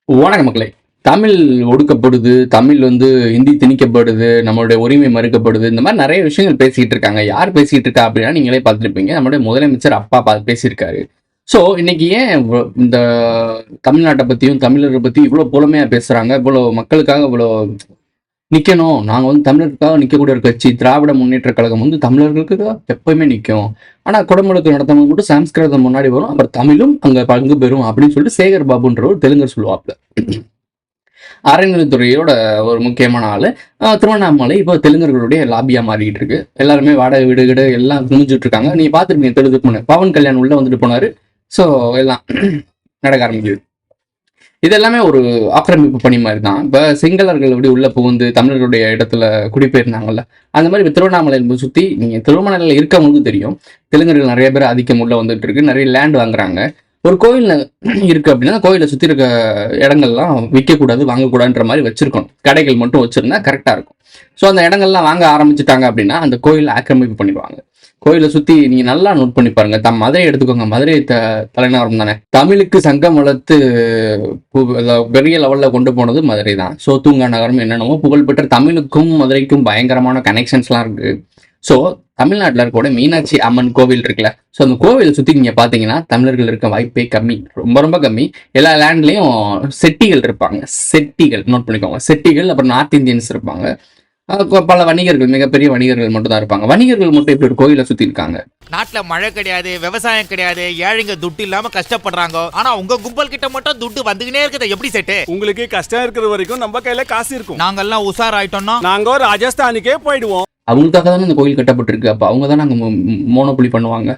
வணக்க மக்களே. தமிழ் ஒடுக்கப்படுது, தமிழ் ஹிந்தி திணிக்கப்படுது, நம்மளுடைய உரிமை மறுக்கப்படுது. இந்த மாதிரி நிறைய விஷயங்கள் பேசிக்கிட்டு இருக்காங்க. யார் பேசிட்டு இருக்கா அப்படின்னா நீங்களே பார்த்துருப்பீங்க. நம்மளுடைய முதலமைச்சர் அப்பா பேசியிருக்காரு. ஸோ இன்னைக்கு ஏன் இந்த தமிழ்நாட்டை பத்தியும் தமிழரை பத்தியும் இவ்வளவு புலமையா பேசுறாங்க, இவ்வளவு மக்களுக்காக இவ்வளவு நிக்கணும். நாங்க தமிழருக்காக நிக்கக்கூடிய ஒரு கட்சி திராவிட முன்னேற்ற கழகம் தமிழர்களுக்கு எப்பயுமே நிற்கும். ஆனா குடமுழுக்கு நடத்தவங்க மட்டும் சமஸ்கிருதம் முன்னாடி வரும், அப்புறம் தமிழும் அங்க பங்கு பெறும் அப்படின்னு சொல்லிட்டு சேகர் பாபுன்ற ஒரு தெலுங்கர் சொல்லுவாப்ல. அறநிலைத்துறையோட ஒரு முக்கியமான ஆளு. திருவண்ணாமலை இப்போ தெலுங்கர்களுடைய லாபியா மாறிட்டு இருக்கு. எல்லாருமே வாடகை வீடு எல்லாம் குமிஞ்சிட்டு இருக்காங்க. நீங்க பாத்துருப்பீங்க தெலுங்கு போன பவன் கல்யாண் உள்ள வந்துட்டு போனாரு. ஸோ எல்லாம் நடக்க ஆரம்பிக்குது. இது எல்லாமே ஒரு ஆக்கிரமிப்பு பணி மாதிரி தான். இப்போ சிங்களர்கள் எப்படி உள்ள புகுந்து தமிழர்களுடைய இடத்துல குடிபெயர்ந்தாங்கல்ல, அந்த மாதிரி இப்போ திருவண்ணாமலை சுற்றி நீங்கள் திருவண்ணாமலையில் இருக்கவங்களுக்கு தெரியும், தெலுங்கர்கள் நிறைய பேர் ஆதிக்கம் உள்ள வந்துட்டு இருக்கு. நிறைய லேண்ட் வாங்குறாங்க. ஒரு கோயில் இருக்கு அப்படின்னா கோயிலை சுற்றி இருக்க இடங்கள்லாம் விற்கக்கூடாது, வாங்கக்கூடாதுன்ற மாதிரி வச்சிருக்கணும். கடைகள் மட்டும் வச்சிருந்தா கரெக்டாக இருக்கும். ஸோ அந்த இடங்கள்லாம் வாங்க ஆரம்பிச்சுட்டாங்க அப்படின்னா அந்த கோயிலை ஆக்கிரமிப்பு பண்ணிடுவாங்க. கோயிலை சுற்றி நீங்க நல்லா நோட் பண்ணி பாருங்க. மதுரை எடுத்துக்கோங்க, மதுரை தலைநகரம் தானே. தமிழுக்கு சங்கம் வளர்த்து பெரிய லெவல்ல கொண்டு போனது மதுரை தான். ஸோ தூங்கா நகரம் என்னென்னமோ புகழ்பெற்ற தமிழுக்கும் மதுரைக்கும் பயங்கரமான கனெக்ஷன்ஸ்லாம் இருக்கு. ஸோ தமிழ்நாட்டில் இருக்கக்கூடிய மீனாட்சி அம்மன் கோவில் இருக்குல்ல, ஸோ அந்த கோவிலை சுற்றி நீங்கள் பார்த்தீங்கன்னா தமிழர்கள் இருக்க வாய்ப்பே கம்மி, ரொம்ப ரொம்ப கம்மி. எல்லா லேண்ட்லேயும் செட்டிகள் இருப்பாங்க. செட்டிகள் நோட் பண்ணிக்கோங்க, செட்டிகள். அப்புறம் நார்த் இந்தியன்ஸ் இருப்பாங்க. பல வணிகர்கள், மிகப்பெரிய வணிகர்கள் மட்டும் தான் இருப்பாங்க. வணிகர்கள் மட்டும் இப்படி ஒரு கோயிலை சுற்றி இருக்காங்க. நாட்டுல மழை கிடையாது, விவசாயம் கிடையாது, ஏழைங்க துட்டு இல்லாம கஷ்டப்படுறாங்க. ஆனா உங்க கும்பல் கிட்ட மட்டும் துட்டு வந்துகினே இருக்குது. எப்படி செட்டு? உங்களுக்கு கஷ்டம் இருக்கிற வரைக்கும் நம்ம கையில காசு இருக்கும். நாங்கெல்லாம் உஷார் ஆயிட்டோம்னா நாங்க ராஜஸ்தானுக்கே போயிடுவோம். அவங்களுக்காக தானே இந்த கோயில் கட்டப்பட்டிருக்கு. அப்போ அவங்க தான் நாங்கள் மோனோபொலி பண்ணுவாங்க.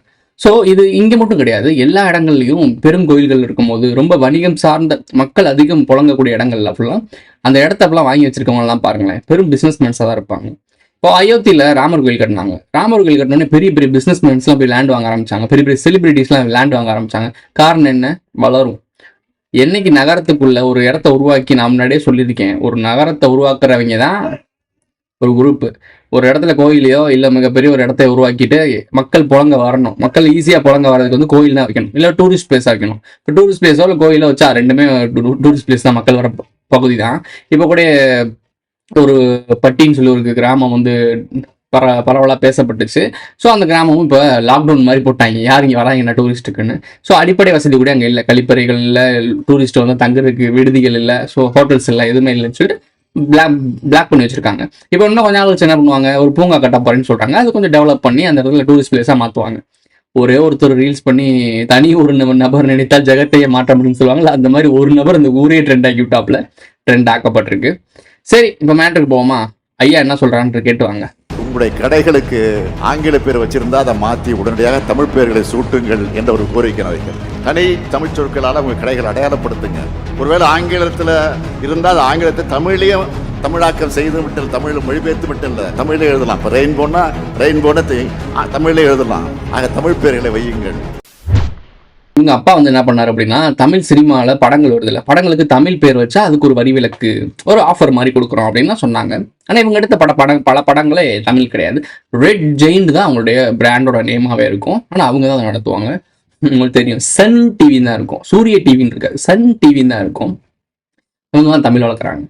ஸோ இது இங்கே மட்டும் கிடையாது, எல்லா இடங்கள்லையும் பெரும் கோயில்கள் இருக்கும்போது ரொம்ப வணிகம் சார்ந்த மக்கள் அதிகம் புழங்கக்கூடிய இடங்கள்ல ஃபுல்லாக அந்த இடத்த ஃபுல்லாக வாங்கி வச்சிருக்கவங்கலாம் பாருங்களேன், பெரும் பிஸ்னஸ் மேன்ஸாக தான் இருப்பாங்க. இப்போ அயோத்தியில் ராமர் கோயில் கட்டினாங்க. ராமர் கோயில் கட்டினோடனே பெரிய பெரிய பிஸ்னஸ் மேன்ஸ்லாம் போய் லேண்ட் வாங்க ஆரம்பிச்சாங்க. பெரிய பெரிய செலிபிரிட்டிஸ்லாம் லேண்ட் வாங்க ஆரம்பிச்சாங்க. காரணம் என்ன? வளரும். என்னைக்கு நகரத்துக்குள்ள ஒரு இடத்த உருவாக்கி, நான் முன்னாடியே சொல்லியிருக்கேன், ஒரு நகரத்தை உருவாக்குறவங்க தான் ஒரு குரூப்பு. ஒரு இடத்துல கோயிலையோ இல்லை மிகப்பெரிய ஒரு இடத்த உருவாக்கிட்டு மக்கள் புழங்க வரணும். மக்கள் ஈஸியாக புழங்க வரதுக்கு கோயில் தான் வைக்கணும், இல்லை டூரிஸ்ட் பிளேஸாக வைக்கணும். இப்போ டூரிஸ்ட் பிளேஸோ இல்லை கோயிலோ வச்சா ரெண்டுமே டூரிஸ்ட் பிளேஸ் தான், மக்கள் வர பகுதி தான். இப்போ கூட ஒரு பட்டின்னு சொல்லி ஒரு கிராமம் பரவலாக பேசப்பட்டுச்சு. ஸோ அந்த கிராமமும் இப்போ லாக்டவுன் மாதிரி போட்டாங்க, யார் இங்கே வராங்கன்னா டூரிஸ்ட்டுக்குன்னு. ஸோ அடிப்படை வசதி கூட அங்கே இல்லை, கழிப்பறைகள் இல்லை, டூரிஸ்ட் தங்குறதுக்கு விடுதிகள் இல்லை, ஸோ ஹோட்டல்ஸ் இல்லை, எதுவுமே இல்லைன்னு சொல்லிட்டு பிளாக் பண்ணி வச்சிருக்காங்க. இப்போ இன்னும் கொஞ்ச நாள் வச்சு என்ன பண்ணுவாங்க, ஒரு பூங்கா கட்ட போறேன்னு சொல்றாங்க. அது கொஞ்சம் டெவலப் பண்ணி அந்த இடத்துல டூரிஸ்ட் பிளேஸா மாற்றுவாங்க. ஒரே ஒருத்தர் ரீல்ஸ் பண்ணி தனி ஒரு நபர் நினைத்தால் ஜெகத்தையே மாற்ற முடியும்னு சொல்லுவாங்க. அந்த மாதிரி ஒரு நபர் இந்த ஊரே ட்ரெண்ட் ஆக்கி விட்டாப்ல, ட்ரெண்ட் ஆக்கப்பட்டிருக்கு. சரி, இப்போ மேட்டருக்கு போவோமா? ஐயா என்ன சொல்றான்னு கேட்டுவாங்க. உங்களுடைய கடைகளுக்கு ஆங்கில பேர் வச்சிருந்தா அதை மாற்றி உடனடியாக தமிழ் பெயர்களை சூட்டுங்கள் என்ற ஒரு கோரிக்கை வைக்கிறேன். தனி தமிழ் சொற்களால் உங்கள் கடைகளை அடையாளப்படுத்துங்க. ஒருவேளை ஆங்கிலத்தில் இருந்தால் அது ஆங்கிலத்தை தமிழையும் தமிழாக்கம் செய்து விட்டு தமிழில் மொழிபெயர்த்து விட்டு இல்லை, தமிழில் எழுதலாம். இப்போ ரெயின்போனா தமிழில் எழுதலாம். ஆக தமிழ் பெயர்களை வையுங்கள். இவங்க அப்பா என்ன பண்ணாரு அப்படின்னா, தமிழ் சினிமாவில் படங்கள் வருது இல்லை, படங்களுக்கு தமிழ் பேர் வச்சா அதுக்கு ஒரு வரி விலக்கு, ஒரு ஆஃபர் மாதிரி கொடுக்குறோம் அப்படின்னு சொன்னாங்க. ஆனால் இவங்க எடுத்த பல படங்களே தமிழ் கிடையாது. ரெட் ஜெயிண்ட் தான் அவங்களுடைய பிராண்டோட நேமாவே இருக்கும். ஆனால் அவங்க தான் அதை நடத்துவாங்க. உங்களுக்கு தெரியும், சன் டிவின்னு தான் இருக்கும், சூரிய டிவின்னு இருக்காது, சன் டிவின்னு தான் இருக்கும். இவங்க தான் தமிழ் வளர்க்குறாங்க.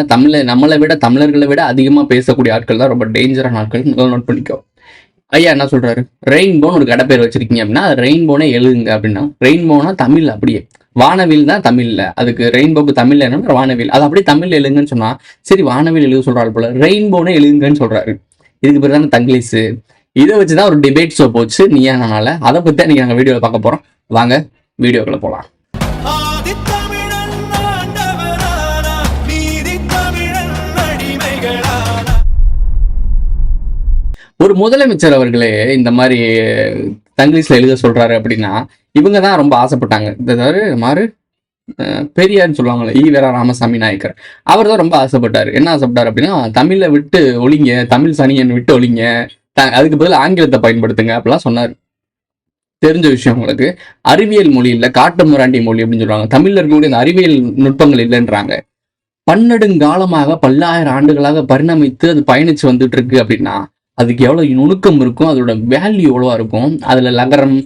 தமிழை நம்மளை விட, தமிழர்களை விட அதிகமாக பேசக்கூடிய ஆட்கள் தான் ரொம்ப டேஞ்சரான ஆட்கள். நோட் பண்ணிக்கோ. ஐயா என்ன சொல்றாரு, ரெயின்போன்னு ஒரு கடை பேர் வச்சிருக்கீங்க அப்படின்னா அது ரெயின்போனே எழுதுங்க அப்படின்னா. ரெயின்போனா தமிழ், அப்படியே வானவில் தான் தமிழ்ல, அதுக்கு ரெயின்போக்கு தமிழ்ல என்ன வானவில், அது அப்படியே தமிழ்ல எழுதுங்கன்னு சொன்னா சரி வானவில் எழுத சொல்றாரு போல, ரெயின்போனே எழுதுங்கன்னு சொல்றாரு. இதுக்கு பேர் தான் தங்கிலீஷ். இதை வச்சுதான் ஒரு டிபேட் ஷோ போச்சு நீயா நானால. அதை பத்தி நீங்க நாங்கள் வீடியோவில் பார்க்க போறோம். வாங்க வீடியோக்குள்ள போலாம். ஒரு முதலமைச்சர் அவர்களே இந்த மாதிரி தங்கிலீஷ்ல எழுத சொல்றாரு அப்படின்னா இவங்க தான் ரொம்ப ஆசைப்பட்டாங்க. மாறு பெரியார்னு சொல்லுவாங்கல்ல, ஈவேரா ராமசாமி நாயக்கர், அவர் தான் ரொம்ப ஆசைப்பட்டாரு. என்ன ஆசைப்பட்டார் அப்படின்னா, தமிழை விட்டு ஒழிங்க, தமிழ் சனியன் விட்டு ஒழிங்க, அதுக்கு பதில் ஆங்கிலத்தை பயன்படுத்துங்க அப்படிலாம் சொன்னார். தெரிஞ்ச விஷயம் உங்களுக்கு. அறிவியல் மொழி இல்லை, காட்டு முராண்டி மொழி அப்படின்னு சொல்றாங்க. தமிழ்ல இருக்கக்கூடிய இந்த அறிவியல் நுட்பங்கள் இல்லைன்றாங்க. பன்னெடுங்காலமாக 10,000 ஆண்டுகளாக பரிணமித்து அது பயணிச்சு வந்துட்டு இருக்கு அப்படின்னா அதுக்கு எவ்வளோ நுணுக்கம் இருக்கும், அதோட வேல்யூ எவ்வளோவா இருக்கும். அதில் லகரம்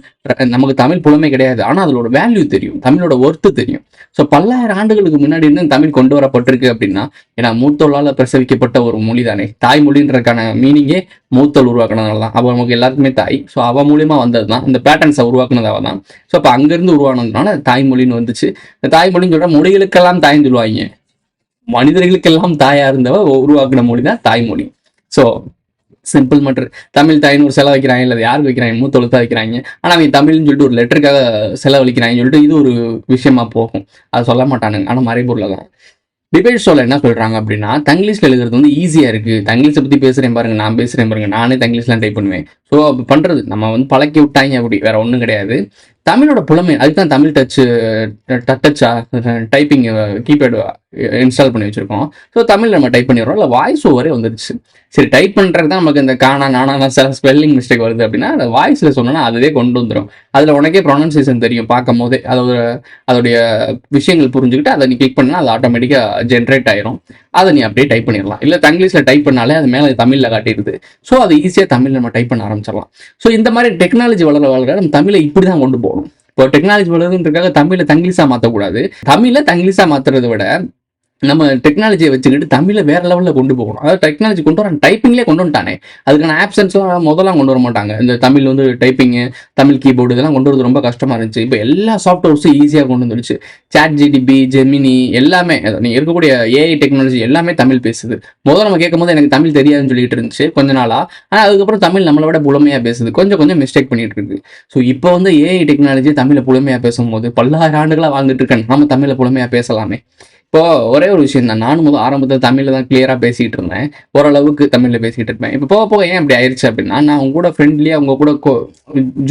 நமக்கு தமிழ் புலமை கிடையாது, ஆனால் அதோட வேல்யூ தெரியும், தமிழோட ஒர்த்து தெரியும். ஸோ பல்லாயிரம் ஆண்டுகளுக்கு முன்னாடி இருந்து தமிழ் கொண்டு வரப்பட்டிருக்கு அப்படின்னா, ஏன்னா மூத்தோளால் பிரசவிக்கப்பட்ட ஒரு மொழி தானே. தாய்மொழின்றதுக்கான மீனிங்கே மூத்தோல் உருவாக்குனதால தான். அப்போ நமக்கு எல்லாருக்குமே தாய். ஸோ அவள் மூலியமாக வந்தது தான், இந்த பேட்டர்ன்ஸை உருவாக்குனதால தான். ஸோ அப்போ அங்கேருந்து உருவானதுனால தாய்மொழின்னு வந்துச்சு. இந்த தாய்மொழின்னு சொல்கிற மொழிகளுக்கெல்லாம் தாய்ன்னு சொல்லுவாங்க. மனிதர்களுக்கெல்லாம் தாயாக இருந்தவ உருவாக்குன மொழி தான் தாய்மொழி. So simple matter. தமிழ் தாய்னு ஒரு செலவு வைக்கிறாங்க, இல்லை யாருக்கு வைக்கிறாங்க, மூத்தொழுத்தா வைக்கிறாங்க. ஆனால் அவங்க தமிழ்னு சொல்லிட்டு ஒரு லெட்டருக்காக செலவழிக்கிறாங்கன்னு சொல்லிட்டு இது ஒரு விஷயமா போகும். அது சொல்ல மாட்டானுங்க, ஆனால் மறைபொருள் தான். டிபேட் ஷோவில் என்ன சொல்கிறாங்க அப்படின்னா, தங்கிலீஷில் எழுதுறது வந்து ஈஸியாக இருக்குது. தங்கிலீஷை பற்றி பேசுகிறேன் பாருங்க, நான் பேசுகிறேன் பாருங்க, நானே தங்கிலீஷ்லாம் டைப் பண்ணுவேன். ஸோ அப்படி பண்ணுறது நம்ம வந்து பழக்கி விட்டாங்க, அப்படி வேற ஒன்றும் கிடையாது. தமிழோட புலமை அதுக்கு தான் தமிழ் டச்சா டைப்பிங் கீபேடு இன்ஸ்டால் பண்ணி வச்சுருக்கோம். ஸோ தமிழ் நம்ம டைப் பண்ணிடுறோம், இல்லை வாய்ஸ் ஓவரே வந்துருச்சு. சரி, டைப் பண்ணுறது தான் நமக்கு இந்த காணா நானா சில ஸ்பெல்லிங் மிஸ்டேக் வருது அப்படின்னா, அதை வாய்ஸில் சொன்னோன்னா அதுவே கொண்டு வந்துடும். அதில் உனக்கே ப்ரொனன்சியேஷன் தெரியும் பார்க்கும் போதே. அதோடைய விஷயங்கள் புரிஞ்சுக்கிட்டு அதை நீ கிளிக் பண்ணால் அது ஆட்டோமேட்டிக்காக ஜென்ரேட் ஆயிரும். அதை நீ அப்படியே டைப் பண்ணிடலாம். இல்லை தங்கிலீஷில் டைப் பண்ணாலே அது மேலே தமிழில் காட்டிடுது. ஸோ அது ஈஸியாக தமிழில் நம்ம டைப் பண்ண ஆரம்பிச்சிடலாம். ஸோ இந்த மாதிரி டெக்னாலஜி வளர நம்ம தமிழை இப்படி தான் கொண்டு போகணும். இப்போ டெக்னாலஜி வளருன்றதுக்காக தமிழை தங்கிலீஷாக மாற்றக்கூடாது. தமிழை தங்கிலீஷாக மாற்றுறதை விட நம்ம டெக்னாலஜியை வச்சுக்கிட்டு தமிழை வேற லெவலில் கொண்டு போகணும். அதாவது டெக்னாலஜி கொண்டு வர டைப்பிங்லேயே கொண்டு வந்துட்டானே, அதுக்கான ஆப்ஷன்ஸ்லாம் முதல்லாம் கொண்டு வர மாட்டாங்க. இந்த தமிழ் வந்து டைப்பிங்கு, தமிழ் கீபோர்டு இதெல்லாம் கொண்டு வரது ரொம்ப கஷ்டமாக இருந்துச்சு. இப்போ எல்லா சாஃப்ட்வேர்ஸும் ஈஸியாக கொண்டு வந்துருச்சு. ChatGPT, ஜெமினி எல்லாமே, நீ இருக்கக்கூடிய ஏஐ டெக்னாலஜி எல்லாமே தமிழ் பேசுது. முதல்ல நம்ம கேட்கும் போது எனக்கு தமிழ் தெரியாதுன்னு சொல்லிட்டு இருந்துச்சு கொஞ்ச நாளா. ஆனால் அதுக்கப்புறம் தமிழ் நம்மளை விட புலமையாக பேசுது. கொஞ்சம் மிஸ்டேக் பண்ணிட்டு இருக்கு. ஸோ இப்போ வந்து ஏஐ டெக்னாலஜி தமிழை புலமையாக பேசும்போது பல்லாயிரம் ஆண்டுகளாக வாழ்ந்துட்டு இருக்கேன், நம்ம தமிழை புலமையாக பேசலாமே. இப்போ ஒரே ஒரு விஷயம் தான், நானும் ஆரம்பத்தில் தமிழில் தான் கிளியராக பேசிகிட்டு இருந்தேன், ஓரளவுக்கு தமிழில் பேசிகிட்டு இருப்பேன். இப்போ போக போக ஏன் அப்படி ஆயிடுச்சு அப்படின்னா, நான் உங்க கூட ஃப்ரெண்ட்லியாக உங்க கூட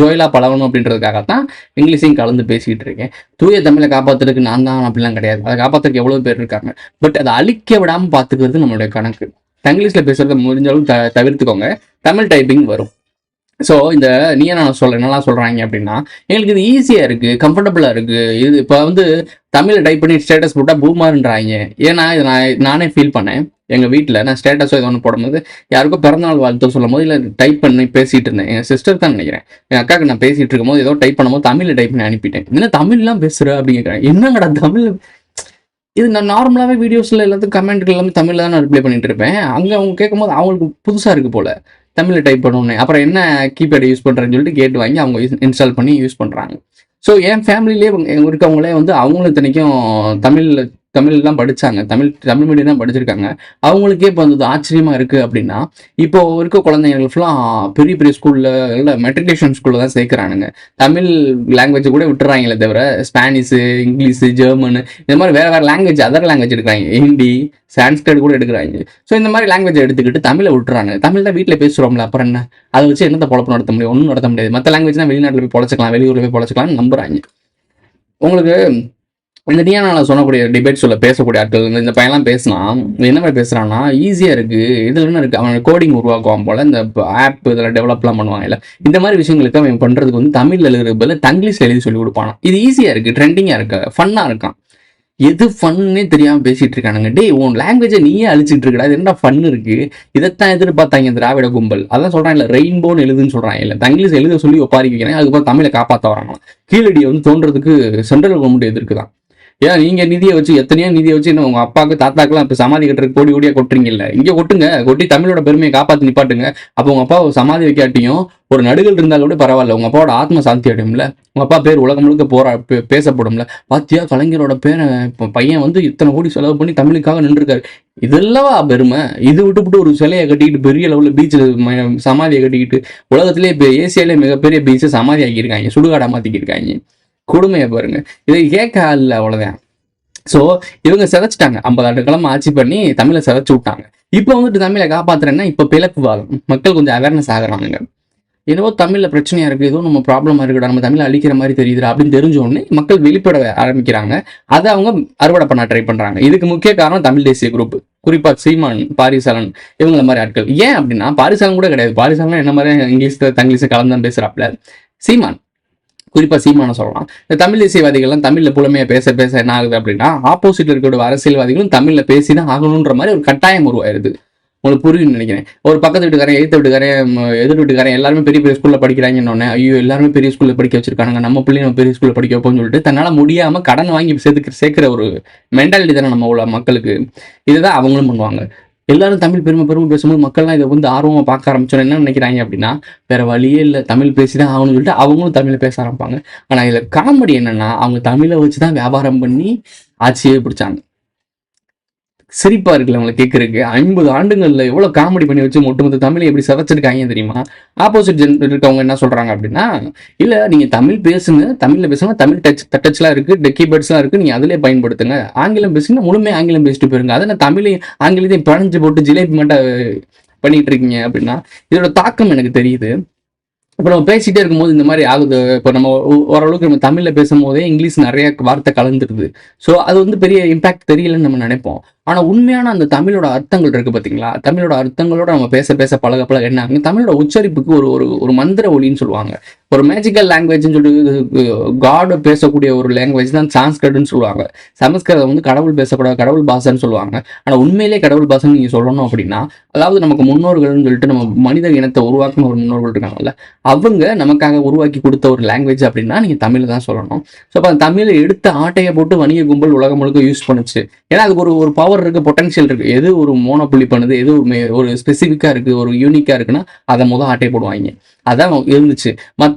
ஜோயிலாக பழகணும் அப்படின்றதுக்காக தான் இங்கிலீஷையும் கலந்து பேசிகிட்டு இருக்கேன். தூய தமிழை காப்பாற்றுறதுக்கு நான் தான் அப்படிலாம் கிடையாது, அதை காப்பாற்றுறதுக்கு எவ்வளோ பேர் இருக்காங்க. பட் அதை அழிக்க விடாமல் பார்த்துக்கிறது நம்மளுடைய கணக்கு. தங்கிலீஷில் பேசுகிறத முடிஞ்சாலும் தவிர்த்துக்கோங்க, தமிழ் டைப்பிங் வரும். ஸோ இந்த நீ நான் என்னெல்லாம் சொல்கிறாங்க அப்படின்னா, எங்களுக்கு இது ஈஸியாக இருக்குது, கம்ஃபர்டபுளாக இருக்குது. இது இப்போ வந்து தமிழ் டைப் பண்ணி ஸ்டேட்டஸ் போட்டால் பூமாருன்றாங்க. ஏன்னா இது நானே ஃபீல் பண்ணேன். எங்கள் வீட்டில் நான் ஸ்டேட்டஸோ ஏதோ ஒன்று போடும்போது யாருக்கும் பிறந்தநாள் வாழ்த்து சொல்லும் போது இல்லை டைப் பண்ணி பேசிகிட்டு இருந்தேன். என் சிஸ்டர் தான் நினைக்கிறேன், என் அக்காவுக்கு நான் பேசிகிட்டு இருக்கும்போது ஏதோ டைப் பண்ணும்போது தமிழில் டைப் பண்ணி அனுப்பிட்டேன். என்ன தமிழ்லாம் பேசுகிற அப்படின்னு கேட்குறேன். என்னங்கடா தமிழ், இது நான் நார்மலாகவே வீடியோஸில் எல்லாத்துக்கும் கமெண்ட்கள் எல்லாமே தமிழில் தான் நான் ரிப்ளை பண்ணிட்டு இருப்பேன். அங்கே அவங்க கேட்கும்போது அவங்களுக்கு புதுசாக இருக்குது போல் தமிழில் டைப் பண்ணணுன்னே. அப்புறம் என்ன கீபேடை யூஸ் பண்ணுறேன்னு சொல்லிட்டு கேட்டு வாங்கி அவங்க இன்ஸ்டால் பண்ணி யூஸ் பண்ணுறாங்க. ஸோ என் ஃபேமிலியிலே இருக்கவங்களே வந்து அவங்களும் இத்தனைக்கும் தமிழ்லாம் படித்தாங்க, தமிழ் மீடியம் தான் படிச்சிருக்காங்க. அவங்களுக்கே இப்போ வந்து ஆச்சரியமாக இருக்குது அப்படின்னா, இப்போ இருக்க குழந்தைங்களுக்கு ஃபுல்லாக பெரிய பெரிய ஸ்கூலில் இல்லை மெட்ரிகுலேஷன் ஸ்கூலில் தான் சேர்க்குறானுங்க. தமிழ் லாங்குவேஜ் கூட விட்டுறாங்களே தவிர ஸ்பானிஷு, இங்கிலீஷு, ஜெர்மனு இந்த மாதிரி வேறு லாங்குவேஜ், அதர் லாங்குவேஜ் எடுக்கிறாங்க. ஹிந்தி, சான்ஸ்கிரிட் கூட எடுக்கிறாங்க. ஸோ இந்த மாதிரி லாங்குவேஜ் எடுத்துக்கிட்டு தமிழை விட்டுறாங்க. தமிழ் தான் வீட்டில் பேசுகிறோம்ல, அப்புறம் என்ன அதை வச்சு என்னத்தை பொழப்பு நடத்த முடியும்? ஒன்றும் நடத்த முடியாது. மற்ற லாங்குவேஜ் தான் வெளிநாட்டில் போய் பொழைச்சிக்கலாம், வெளியூரில் போய் பொழைச்சிக்கலாம்னு நம்புறாங்க. உங்களுக்கு இந்த நான் சொன்னக்கூடிய டிபேட் சொல்ல பேசக்கூடிய ஆட்கள் இந்த பையன்லாம் பேசினா என்ன மாதிரி பேசுகிறான்னா, ஈஸியாக இருக்குது, இதில் என்ன இருக்குது, அவன் கோடிங் உருவாக்குவான் போல், இந்த ஆப் இதெல்லாம் டெவலப்லாம் பண்ணுவாங்க இல்லை, இந்த மாதிரி விஷயங்களுக்கு அவன் பண்ணுறதுக்கு வந்து தமிழில் எழுதுறது பதில் தங்கிலீஷில் எழுதி சொல்லி கொடுப்பானா. இது ஈஸியாக இருக்குது, ட்ரெண்டிங்காக இருக்கு, ஃபன்னாக இருக்கான். எது ஃபன்னே தெரியாமல் பேசிகிட்டு இருக்கானுங்க. டே உன் லாங்குவேஜை நீயே அழிச்சிட்டு இருக்கடா, இது என்ன ஃபன் இருக்குது? இதைத்தான் எதிர்பார்த்தாங்க இந்த திராவிட கும்பல். அதான் சொல்கிறாங்க இல்லை, ரெயின்போன்னு எழுதுன்னு சொல்கிறாங்க இல்லை, தங்கிலீஷ் எழுத சொல்லி ஒப்பாரி வைக்கிறாங்க. அதுக்கப்புறம் தமிழை காப்பாற்ற வராங்க. கீழடியை வந்து தோன்றதுக்கு சென்ட்ரல் கவர்மெண்ட் எதிர்க்குதான். ஏன் நீங்கள் நிதியை வச்சு எத்தனையோ நிதியை வச்சு இன்னும் உங்கள் அப்பாவுக்கு தாத்தாக்கெல்லாம் இப்போ சமாதி கட்டுறதுக்கு கோடியாக கொட்டுறீங்க இல்லை, இங்கே கொட்டுங்க, கொட்டி தமிழோட பெருமையை காப்பாற்றி நிப்பாட்டுங்க. அப்போ உங்கள் அப்பா சமாதி வைக்காட்டியும் ஒரு நடுகள் இருந்தாலும் கூட பரவாயில்ல, உங்கள் அப்பாவோட ஆத்ம சாந்தி அடையும்ல, உங்கள் அப்பா பேர் உலகம் முழுக்க பேசப்படும்ல. பாத்தியா கலைஞரோட பேரை இப்போ பையன் வந்து இத்தனை கோடி செலவு பண்ணி தமிழுக்காக நின்றுருக்காரு, இதெல்லவா பெருமை? இது விட்டுவிட்டு ஒரு சிலையை கட்டிக்கிட்டு பெரிய லெவலில் பீச்சில் சமாதியை கட்டிக்கிட்டு உலகத்திலே இப்போ ஏசியாலே மிகப்பெரிய பீச்சை சமாதி ஆக்கியிருக்காங்க, சுடுகாடாக மாற்றிக்கிருக்காங்க. கொடுமையை பாருங்க. இதை கேட்க இல்லை, அவ்வளோதான். ஸோ இவங்க சிதைச்சிட்டாங்க, 50 ஆண்டுகளும் ஆட்சி பண்ணி தமிழை சிதைச்சு விட்டாங்க. இப்போ வந்துட்டு தமிழை காப்பாற்றுறேன்னா இப்போ பிளப்புவாதம், மக்கள் கொஞ்சம் அவேர்னஸ் ஆகுறாங்க. ஏதோ தமிழில் பிரச்சனையாக இருக்குது, ஏதோ நம்ம ப்ராப்ளமாக இருக்குடா, நம்ம தமிழை அழிக்கிற மாதிரி தெரியுதுடா அப்படின்னு தெரிஞ்ச உடனே மக்கள் வெளிப்பட ஆரம்பிக்கிறாங்க. அதை அவங்க அறுவடை பண்ண ட்ரை பண்ணுறாங்க. இதுக்கு முக்கிய காரணம் தமிழ் தேசிய குரூப், குறிப்பாக சீமான், பாரிசாலன் இவங்கள மாதிரி ஆட்கள். ஏன் அப்படின்னா பாரிசாலன் கூட கிடையாது, பாரிசாலன் என்ன மாதிரி இங்கிலீஷ் தங்கிலீஷை கலந்தான் பேசுகிறாப்புல. சீமான், குறிப்பாக சீமான சொல்லலாம். இந்த தமிழ் தேசியவாதிகள்லாம் தமிழில் புலமையாக பேச என்ன ஆகுது அப்படின்னா, ஆப்போசிட்டில் இருக்கக்கூடிய அரசியல்வாதிகளும் தமிழில் பேசி தான் ஆகணுன்ற மாதிரி ஒரு கட்டாயம் உருவாயிருது. உங்களுக்கு புரியும்னு நினைக்கிறேன். ஒரு பக்கத்து வீட்டுக்காரன், எதிர்த்த வீட்டுக்காரன், எதிர் வீட்டுக்காரன் எல்லாருமே பெரிய பெரிய ஸ்கூல்ல படிக்கிறாங்கன்னு ஐயோ எல்லாருமே பெரிய ஸ்கூல்ல படிக்க வச்சிருக்காங்க, நம்ம பிள்ளைங்க நம்ம பெரிய ஸ்கூல்ல படிக்க வைப்போம்னு சொல்லிட்டு தன்னால முடியாம கடன் வாங்கி சேர்க்கிற ஒரு மென்டாலிட்டி தானே நம்ம உள்ள மக்களுக்கு. இதுதான் அவங்களும் பண்ணுவாங்க. எல்லாரும் தமிழ் பெருமை பேசும்போது மக்கள்லாம் இதை வந்து ஆர்வமா பார்க்க ஆரம்பிச்சோம். என்ன நினைக்கிறாங்க அப்படின்னா, வேற வழியே இல்லை, தமிழ் பேசிதான் ஆகணும்னு சொல்லிட்டு அவங்களும் தமிழ் பேச ஆரம்பிப்பாங்க. ஆனா இதுல காமெடி என்னன்னா, அவங்க தமிழை வச்சுதான் வியாபாரம் பண்ணி ஆட்சியே பிடிச்சாங்க. சிரிப்பா இருக்குல்ல அவங்களை கேட்கறதுக்கு. 50 ஆண்டுகள்ல எவ்வளவு காமெடி பண்ணி வச்சு ஒட்டுமொத்த தமிழை எப்படி சதைச்சிருக்காங்க தெரியுமா? ஆப்போசிட் ஜென்டர் இருக்கவங்க என்ன சொல்றாங்க அப்படின்னா, இல்ல நீங்க தமிழ் பேசுங்க, தமிழ்ல பேசுங்க, தமிழ் டச்செல்லாம் இருக்கு, கீபேர்ட்ஸ்லாம் இருக்கு, நீங்க அதிலே பயன்படுத்துங்க. ஆங்கிலம் பேசுங்க, முழுமையாக ஆங்கிலம் பேசிட்டு போயிருங்க. அதை நான் தமிழையும் ஆங்கிலத்தையும் பிணைஞ்சு போட்டு ஜிலேபி மட்டும் பண்ணிட்டு இருக்கீங்க அப்படின்னா இதோட தாக்கம் எனக்கு தெரியுது. இப்போ நம்ம பேசிட்டே இருக்கும்போது இந்த மாதிரி ஆகுது. இப்போ நம்ம ஓரளவுக்கு நம்ம தமிழில் பேசும்போதே இங்கிலீஷ் நிறைய வார்த்தை கலந்துருது. ஸோ அது வந்து பெரிய இம்பாக்ட் தெரியலன்னு நம்ம நினைப்போம். ஆனால் உண்மையான அந்த தமிழோட அர்த்தங்கள் இருக்கு பார்த்தீங்களா? தமிழோட அர்த்தங்களோட நம்ம பேச பழக என்ன ஆகுங்க, தமிழோட உச்சரிப்புக்கு ஒரு ஒரு மந்திர ஒலின்னு சொல்லுவாங்க. ஒரு மேஜிக்கல் லாங்குவேஜ்னு சொல்லிட்டு காடு பேசக்கூடிய ஒரு லாங்குவேஜ் தான் சான்ஸ்கிரிட்னு சொல்லுவாங்க. சமஸ்கிருதம் வந்து கடவுள் பேசக்கூடாது, கடவுள் பாஷைன்னு சொல்லுவாங்க. ஆனால் உண்மையிலே கடவுள் பாஷைன்னு நீங்கள் சொல்லணும் அப்படின்னா, அதாவது நமக்கு முன்னோர்கள்னு சொல்லிட்டு நம்ம மனித இனத்தை உருவாக்குன ஒரு முன்னோர்கள் இருக்காங்கல்ல, அவங்க நமக்காக உருவாக்கி கொடுத்த ஒரு லாங்குவேஜ் அப்படின்னா நீங்கள் தமிழ் தான் சொல்லணும். ஸோ அப்போ அந்த தமிழை எடுத்த ஆட்டையை போட்டு வணிக கும்பல் உலகம் முழுக்க யூஸ் பண்ணுச்சு. ஏன்னா அதுக்கு ஒரு பவர் இருக்கு, பொட்டன்ஷியல் இருக்கு. எது ஒரு மோனோபுலி பண்ணுது, எது ஒரு ஸ்பெசிஃபிக்கா இருக்கு, ஒரு யூனிக்கா இருக்குன்னா அதை ஆட்டை போடுவாங்க. அதான் இருந்துச்சு. மற்ற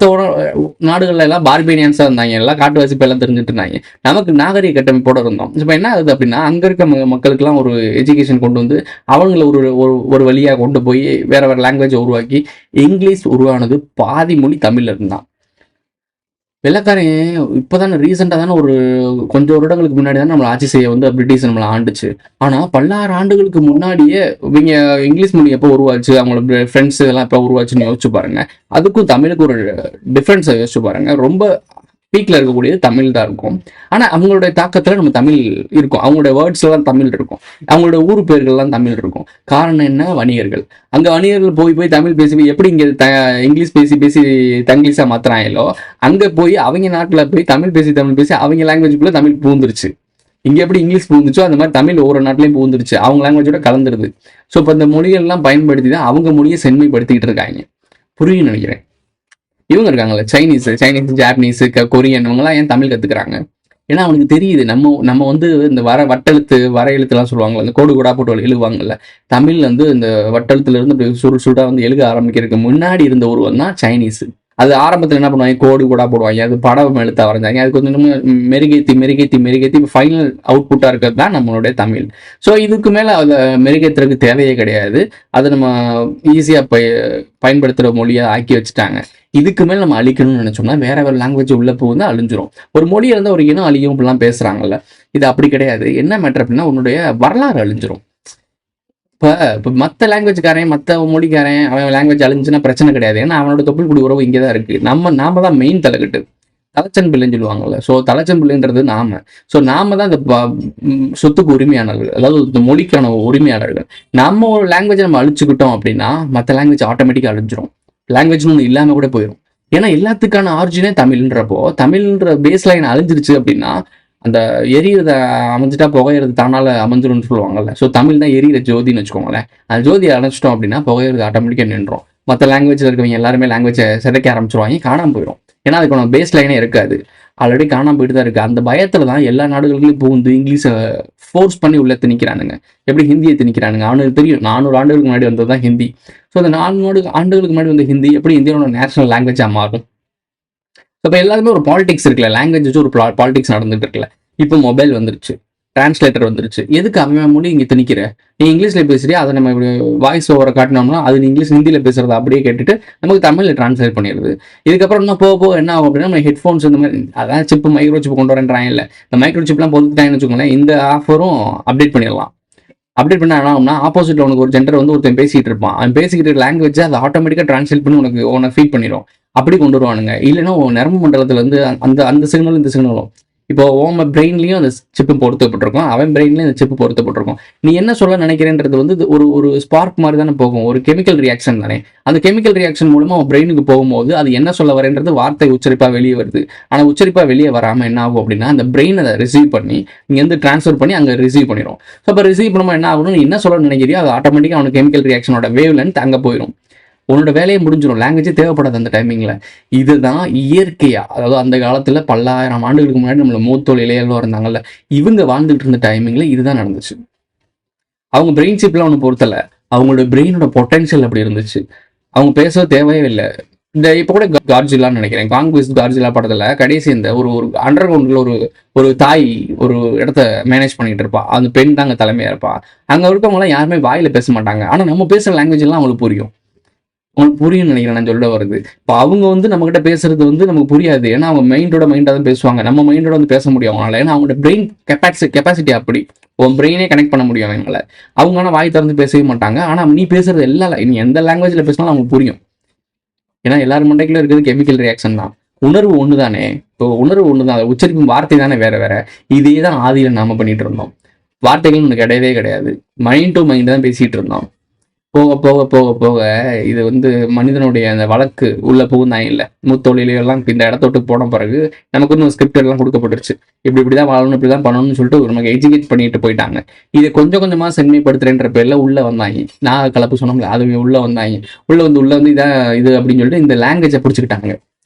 நாடுகள்ல எல்லாம் பார்பேனியன்ஸா இருந்தாங்க, எல்லாம் காட்டு வாசிப்பு எல்லாம் தெரிஞ்சுட்டு இருந்தாங்க. நமக்கு நாகரிக கட்டமைப்போட இருந்தோம். இப்போ என்ன ஆகுது அப்படின்னா, அங்க இருக்க மக்களுக்குலாம் ஒரு எஜுகேஷன் கொண்டு வந்து அவங்கள ஒரு வழியா கொண்டு போய் வேற லாங்குவேஜை உருவாக்கி இங்கிலீஷ் உருவானது பாதி மொழி தமிழ்ல இருந்தான். வெள்ளக்காரன் இப்போதானே ரீசெண்டாக தானே ஒரு கொஞ்சம் வருடங்களுக்கு முன்னாடி தானே நம்மளை ஆட்சி செய்ய வந்து பிரிட்டிஷ் நம்மளை ஆண்டுச்சு. ஆனால் 10,000 ஆண்டுகளுக்கு முன்னாடியே இவங்க இங்கிலீஷ் மொழி எப்போ உருவாச்சு, அவங்களோட ஃப்ரெண்ட்ஸ் இதெல்லாம் எப்போ உருவாச்சுன்னு யோசிச்சு பாருங்க. அதுக்கும் தமிழுக்கு ஒரு டிஃப்ரென்ஸை யோசிச்சு பாருங்க. ரொம்ப பீக்ல இருக்கக்கூடியது தமிழ் தான் இருக்கும். ஆனால் அவங்களுடைய தாக்கத்தில் நம்ம தமிழ் இருக்கும், அவங்களுடைய வேர்ட்ஸ் எல்லாம் தமிழ் இருக்கும், அவங்களோட ஊர் பேர்கள்லாம் தமிழ் இருக்கும். காரணம் என்ன? வணிகர்கள். அங்கே வணிகர்கள் போய் தமிழ் பேசி எப்படி இங்கே இங்கிலீஷ் பேசி தங்கிலீஷாக மாத்துறாங்களோ, அங்கே போய் அவங்க நாட்டில் போய் தமிழ் பேசி அவங்க லாங்குவேஜுக்குள்ள தமிழ் பூந்துருச்சு. இங்கே எப்படி இங்கிலீஷ் பூந்துச்சோ அந்த மாதிரி தமிழ் ஒவ்வொரு நாட்டிலையும் பூந்துருச்சு, அவங்க லாங்குவேஜோட கலந்துருது. ஸோ இப்போ இந்த மொழிகள்லாம் பயன்படுத்தி தான் அவங்க மொழியை செம்மைப்படுத்திக்கிட்டு இருக்காங்க. புரியும் நினைக்கிறேன். இவங்க இருக்காங்கல்ல, சைனீஸ், ஜாப்பனீஸ், கொரியன், இவங்கெல்லாம் ஏன் தமிழ் கற்றுக்குறாங்க? ஏன்னா அவனுக்கு தெரியுது நம்ம வந்து இந்த வர எழுத்துலாம் சொல்லுவாங்கல்ல, இந்த கோடு கோடா போட்டு எழுதுவாங்கல்ல, தமிழ் வந்து இந்த வட்டெழுத்துல இருந்து சுருடா வந்து எழுத ஆரம்பிக்கிறதுக்கு முன்னாடி இருந்த ஒருவன் தான் சைனீஸ். அது ஆரம்பத்தில் என்ன பண்ணுவாங்க, கோடு கூட போடுவாங்க, அது படம் எழுத்த வரைஞ்சாங்க, அது கொஞ்சம் மெருகேத்தி ஃபைனல் அவுட்புட்டாக இருக்கிறது தான் நம்மளுடைய தமிழ். ஸோ இதுக்கு மேலே அதை மெருகேற்றுறதுக்கு தேவையே கிடையாது. அதை நம்ம ஈஸியாக பயன்படுத்துகிற மொழியாக ஆக்கி வச்சுட்டாங்க. இதுக்கு மேலே நம்ம அழிக்கணும்னு நினச்சோம்னா வேற லாங்குவேஜ் உள்ள போகுது அழிஞ்சிரும். ஒரு மொழியை இருந்தால் ஒரு இனம் அழியும் இப்படிலாம் பேசுகிறாங்கல்ல, இது அப்படி கிடையாது. என்ன மேட்டர் அப்படின்னா உன்னுடைய வரலாறு அழிஞ்சிரும். இப்போ மற்ற லாங்குவேஜ்காரன், மற்ற மொழிக்காரன் அவன் லாங்குவேஜ் அழிஞ்சுன்னா பிரச்சனை கிடையாது. ஏன்னா அவனோட தொப்புள் குடி உறவு இங்கே தான் இருக்கு. நாம தான் மெயின் தலைக்கட்டு, தலைச்சன் பிள்ளைன்னு சொல்லுவாங்கல்ல. ஸோ தலைச்சன் பிள்ளைன்றது நாம தான் இந்த சொத்துக்கு உரிமையாளர்கள், அதாவது இந்த மொழிக்கான உரிமையாளர்கள். நம்ம ஒரு லாங்குவேஜை நம்ம அழிச்சுக்கிட்டோம் அப்படின்னா மற்ற லாங்குவேஜ் ஆட்டோமேட்டிக்காக அழிஞ்சிரும். லாங்குவேஜ்னு ஒன்று இல்லாமல் கூட போயிடும். ஏன்னா எல்லாத்துக்கான ஆரிஜினே தமிழ்ன்றப்போ தமிழ்ன்ற பேஸ் லைன் அழிஞ்சிருச்சு அப்படின்னா அந்த எரியிறத அமைஞ்சிட்டா புகையிறது தானால அமைஞ்சிரும்னு சொல்லுவாங்கல்ல. ஸோ தமிழ் தான் எரியிற ஜோதின்னு வச்சுக்கோங்களேன். அந்த ஜோதியை அணைச்சிட்டோம் அப்படின்னா புகையிறது ஆட்டோமேட்டிக்காக நின்றோம். மற்ற லாங்குவேஜில் இருக்கவங்க எல்லாருமே லாங்குவேஜை சிதைக்க ஆரம்பிச்சிருவாங்க, காணாமல் போயிடும். ஏன்னா அதுக்கான பேஸ் லைனே இருக்காது, ஆல்ரெடி காணாமல் போயிட்டு தான் இருக்குது. அந்த பயத்தில் தான் எல்லா நாடுகளுக்கும் புகுந்து இங்கிலீஷை ஃபோர்ஸ் பண்ணி உள்ள திணிக்கிறானுங்க. எப்படி ஹிந்தியை திணிக்கிறானுங்க? அவனுக்கு தெரியும் 400 ஆண்டுகளுக்கு முன்னாடி வந்தது தான் ஹிந்தி. ஸோ அந்த 400 ஆண்டுகளுக்கு முன்னாடி வந்த ஹிந்தி எப்படி இந்தியாவோட நேஷனல் லாங்குவேஜாக மாறும்? இப்போ எல்லாருமே ஒரு பாலிடிக்ஸ் இருக்குல்ல, லாங்குவேஜ் வச்சு ஒரு பாலிடிக்ஸ் நடந்துட்டு இருக்குல்ல. இப்போ மொபைல் வந்துருச்சு, டிரான்ஸ்லேட்டர் வந்துருச்சு. எதுக்கு அவன் மொழி இங்கே திணிக்கிற? நீ இங்கிலீஷில் பேசுறியா, அதை நம்ம வாய்ஸ் ஓவரை காட்டினோம்னா அது இங்கிலீஷ் ஹிந்தியில் பேசுறத அப்படியே கேட்டுட்டு நமக்கு தமிழில் டிரான்ஸ்லேட் பண்ணிடுது. இதுக்கப்புறம் இன்னும் போக என்ன ஆகும் அப்படின்னா நம்ம ஹெட்ஃபோன்ஸ் இந்த மாதிரி அதான் சிப்பு மைக்ரோ சிப் கொண்டு வரேன்றாங்க. இல்லை இந்த மைக்ரோ சிப்லாம் பொறுத்துட்டாங்கன்னு வச்சுக்கோங்களேன், இந்த ஆஃபரும் அப்டேட் பண்ணிடலாம். அப்டேட் பண்ண ஆனா ஆப்போசிட்ல உனக்கு ஒரு ஜெண்டர் வந்து ஒருத்தன் பேசிட்டு இருப்பான், அவன் பேசிக்கிட்டு லாங்குவேஜ் அதை ஆட்டோமேட்டிக்காக டிரான்ஸ்லேட் பண்ணி உனக்கு ஃபீட் பண்ணிடும். அப்படி கொண்டு வருவானுங்க. இல்லைன்னா நரம்பு மண்டலத்துல இருந்து அந்த சிக்னலும் இந்த சிக்னலும் இப்போ உன் பிரெயின்லயும் அந்த சிப்பு பொருத்தப்பட்டிருக்கும், அவன் பிரெயின்லயும் அந்த சிப்பு பொருத்தப்பட்டிருக்கும். நீ என்ன சொல்ல நினைக்கிறேன்றது வந்து ஒரு ஒரு ஸ்பார்க் மாதிரி தானே போகும், ஒரு கெமிக்கல் ரியாக்ஷன் தானே. அந்த கெமிக்கல் ரியாக்ஷன் மூலமா அவன் பிரெயினுக்கு போகும்போது அது என்ன சொல்ல வரேன்றது வார்த்தை உச்சரிப்பா வெளியே வருது. ஆனா உச்சரிப்பா வெளியே வராம என்ன ஆகும் அப்படின்னா, அந்த பிரெயின் அதை ரிசீவ் பண்ணி இங்க வந்து டிரான்ஸ்ஃபர் பண்ணி அங்க ரிசீவ் பண்ணிடும். ஸோ அப்போ ரிசீவ் பண்ணும்போது என்ன ஆகணும், நீ என்ன சொல்ல நினைக்கிறியோ அது ஆட்டோமேட்டிக்கா அவனுக்கு கெமிக்கல் ரியாக்ஷனோட வேவ் லென்த் அங்க போயிடும். உன்னோட வேலையை முடிஞ்சிடும், லாங்குவேஜே தேவைப்படாது அந்த டைமிங்ல. இதுதான் இயற்கையா, அதாவது அந்த காலத்துல பல்லாயிரம் ஆண்டுகளுக்கு முன்னாடி நம்மள மூத்தோல் இளையெல்லாம் இருந்தாங்கல்ல, இவங்க வாழ்ந்துட்டு இருந்த டைமிங்ல இதுதான் நடந்துச்சு. அவங்க பிரெயின் சிப்லாம் ஒன்று பொறுத்தல, அவங்களோட பிரெயினோட பொட்டன்ஷியல் அப்படி இருந்துச்சு. அவங்க பேச தேவையே இல்லை. இந்த இப்போ கூட கார்ஜிலான்னு நினைக்கிறேன், கான்குவிஸ்ட் கார்ஜிலா படத்துல கடைசி இந்த ஒரு ஒரு அண்டர் கிரவுண்ட்ல ஒரு தாய் ஒரு இடத்த மேனேஜ் பண்ணிட்டு இருப்பா, அந்த பெண் தான் அங்கே தலைமையா இருப்பா. அங்க இருக்கவங்க எல்லாம் யாருமே வாயில பேச மாட்டாங்க, ஆனா நம்ம பேசுற லாங்குவேஜ் எல்லாம் அவங்களுக்கு புரியும். உங்களுக்கு புரியும்னு நினைக்கிறேன் நான் சொல்ல வருது. இப்போ அவங்க வந்து நம்ம கிட்ட பேசுறது வந்து நமக்கு புரியாது, ஏன்னா அவங்க மைண்டா தான் பேசுவாங்க, நம்ம மைண்டோட வந்து பேச முடியும் அவங்களால, ஏன்னா அவங்களோட பிரெயின் கெப்பாசிட்டி அப்படி. உன் பிரெயினே கனெக்ட் பண்ண முடியும் அவங்களால. அவங்க ஆனால் வாய் திறந்து பேசவே மாட்டாங்க, ஆனா நீ பேசுறது நீ எந்த லாங்குவேஜ்ல பேசினாலும் அவங்களுக்கு புரியும். ஏன்னா எல்லாரும் மண்டைக்குள்ள இருக்கிறது கெமிக்கல் ரியாக்ஷன் தான். உணர்வு ஒன்று தானே, இப்போ உணர்வு ஒன்று தான், உச்சரிக்கும் வார்த்தை தானே வேற வேற. இதே தான் ஆதியில நாம பண்ணிட்டு இருந்தோம். வார்த்தைகள் ஒன்று கிடையவே கிடையாது, மைண்ட் டு மைண்ட் தான் பேசிட்டு இருந்தோம். போக போக போக போக இது வந்து மனிதனுடைய அந்த வழக்கு உள்ள புகுந்தாங்க இல்லை, மூத்தொழிலையெல்லாம் இந்த இடத்தோட்டு போன பிறகு நமக்கு வந்து ஸ்கிரிப்ட் எல்லாம் கொடுக்கப்பட்டுருச்சு, இப்படிதான் வாழணும், இப்படிதான் பண்ணணும்னு சொல்லிட்டு நமக்கு எஜுகேட் பண்ணிட்டு போயிட்டாங்க. இதை கொஞ்சம் கொஞ்சமா செம்மைப்படுத்துறேன்ற பேர்ல உள்ள வந்தாங்க. நான் கலப்பு சொன்னோம்ல, அது உள்ள வந்தாங்க. உள்ள வந்து இதான் இது அப்படின்னு சொல்லிட்டு இந்த லாங்குவேஜை பிடிச்சிக்கிட்டாங்க.